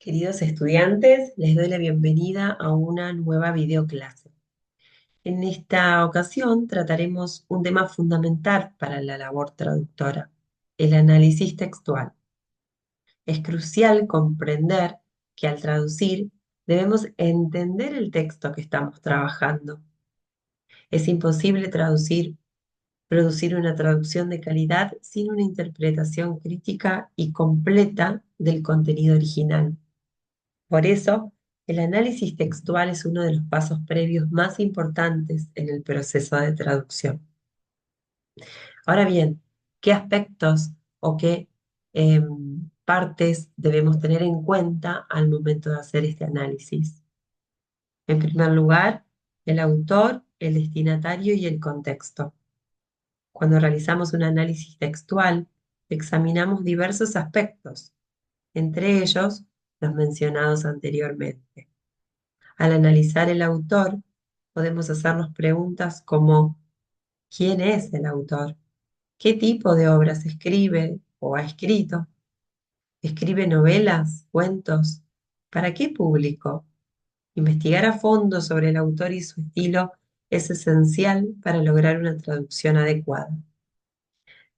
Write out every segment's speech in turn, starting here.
Queridos estudiantes, les doy la bienvenida a una nueva videoclase. En esta ocasión trataremos un tema fundamental para la labor traductora, el análisis textual. Es crucial comprender que al traducir debemos entender el texto que estamos trabajando. Es imposible producir una traducción de calidad sin una interpretación crítica y completa del contenido original. Por eso, el análisis textual es uno de los pasos previos más importantes en el proceso de traducción. Ahora bien, ¿qué aspectos o qué partes debemos tener en cuenta al momento de hacer este análisis? En primer lugar, el autor, el destinatario y el contexto. Cuando realizamos un análisis textual, examinamos diversos aspectos, entre ellos los mencionados anteriormente. Al analizar el autor, podemos hacernos preguntas como ¿quién es el autor? ¿Qué tipo de obras escribe o ha escrito? ¿Escribe novelas, cuentos? ¿Para qué público? Investigar a fondo sobre el autor y su estilo es esencial para lograr una traducción adecuada.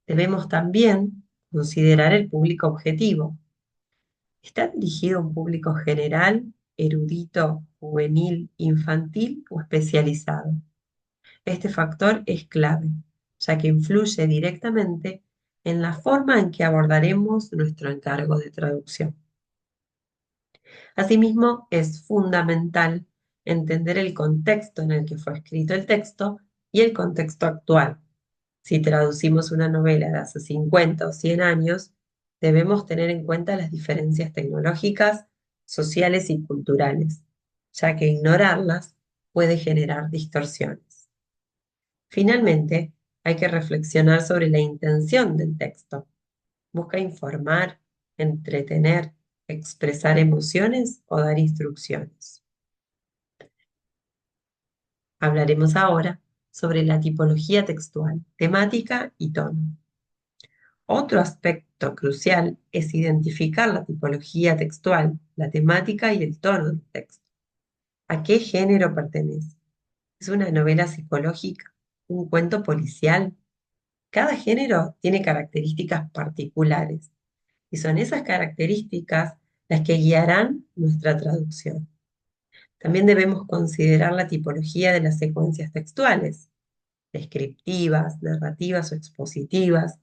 Debemos también considerar el público objetivo. ¿Está dirigido a un público general, erudito, juvenil, infantil o especializado? Este factor es clave, ya que influye directamente en la forma en que abordaremos nuestro encargo de traducción. Asimismo, es fundamental entender el contexto en el que fue escrito el texto y el contexto actual. Si traducimos una novela de hace 50 o 100 años, debemos tener en cuenta las diferencias tecnológicas, sociales y culturales, ya que ignorarlas puede generar distorsiones. Finalmente, hay que reflexionar sobre la intención del texto. ¿Busca informar, entretener, expresar emociones o dar instrucciones? Hablaremos ahora sobre la tipología textual, temática y tono. Otro aspecto crucial es identificar la tipología textual, la temática y el tono del texto. ¿A qué género pertenece? ¿Es una novela psicológica? ¿Un cuento policial? Cada género tiene características particulares y son esas características las que guiarán nuestra traducción. También debemos considerar la tipología de las secuencias textuales, descriptivas, narrativas o expositivas,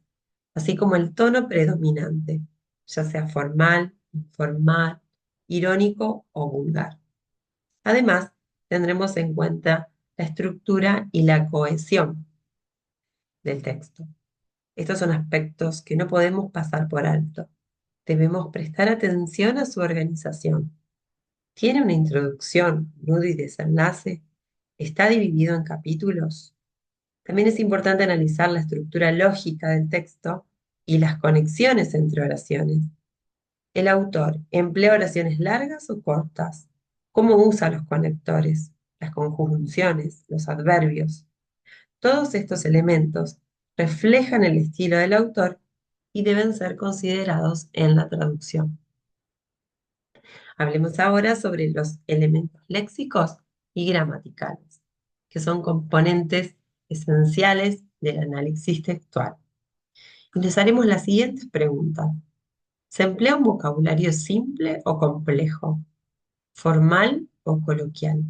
así como el tono predominante, ya sea formal, informal, irónico o vulgar. Además, tendremos en cuenta la estructura y la cohesión del texto. Estos son aspectos que no podemos pasar por alto. Debemos prestar atención a su organización. ¿Tiene una introducción, nudo y desenlace? ¿Está dividido en capítulos? También es importante analizar la estructura lógica del texto y las conexiones entre oraciones. ¿El autor emplea oraciones largas o cortas? ¿Cómo usa los conectores, las conjunciones, los adverbios? Todos estos elementos reflejan el estilo del autor y deben ser considerados en la traducción. Hablemos ahora sobre los elementos léxicos y gramaticales, que son componentes esenciales del análisis textual. Y nos haremos las siguientes preguntas. ¿Se emplea un vocabulario simple o complejo? ¿Formal o coloquial?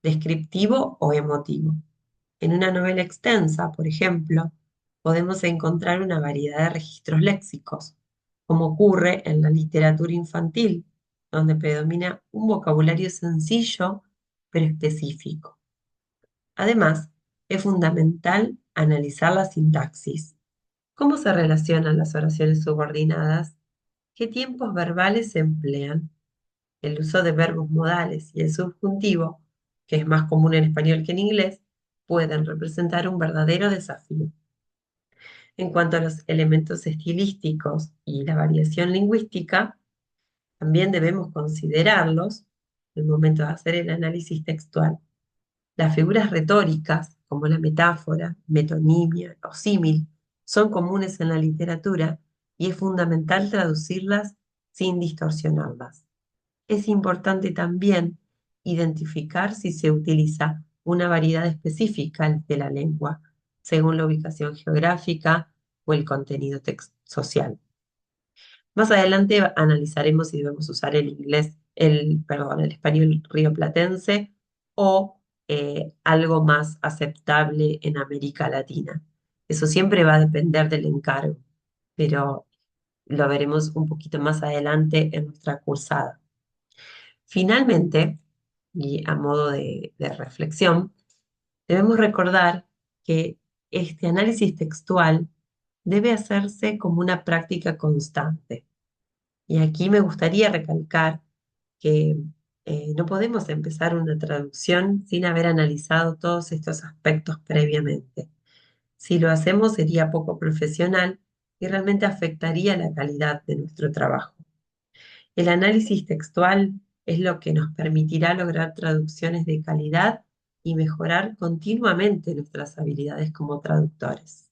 ¿Descriptivo o emotivo? En una novela extensa, por ejemplo, podemos encontrar una variedad de registros léxicos, como ocurre en la literatura infantil, donde predomina un vocabulario sencillo pero específico. Además, es fundamental analizar la sintaxis. ¿Cómo se relacionan las oraciones subordinadas? ¿Qué tiempos verbales se emplean? El uso de verbos modales y el subjuntivo, que es más común en español que en inglés, pueden representar un verdadero desafío. En cuanto a los elementos estilísticos y la variación lingüística, también debemos considerarlos al momento de hacer el análisis textual. Las figuras retóricas, como la metáfora, metonimia o símil, son comunes en la literatura y es fundamental traducirlas sin distorsionarlas. Es importante también identificar si se utiliza una variedad específica de la lengua, según la ubicación geográfica o el contenido social. Más adelante analizaremos si debemos usar el inglés, el español rioplatense o algo más aceptable en América Latina. Eso siempre va a depender del encargo, pero lo veremos un poquito más adelante en nuestra cursada. Finalmente, y a modo de reflexión, debemos recordar que este análisis textual debe hacerse como una práctica constante. Y aquí me gustaría recalcar que no podemos empezar una traducción sin haber analizado todos estos aspectos previamente. Si lo hacemos sería poco profesional y realmente afectaría la calidad de nuestro trabajo. El análisis textual es lo que nos permitirá lograr traducciones de calidad y mejorar continuamente nuestras habilidades como traductores.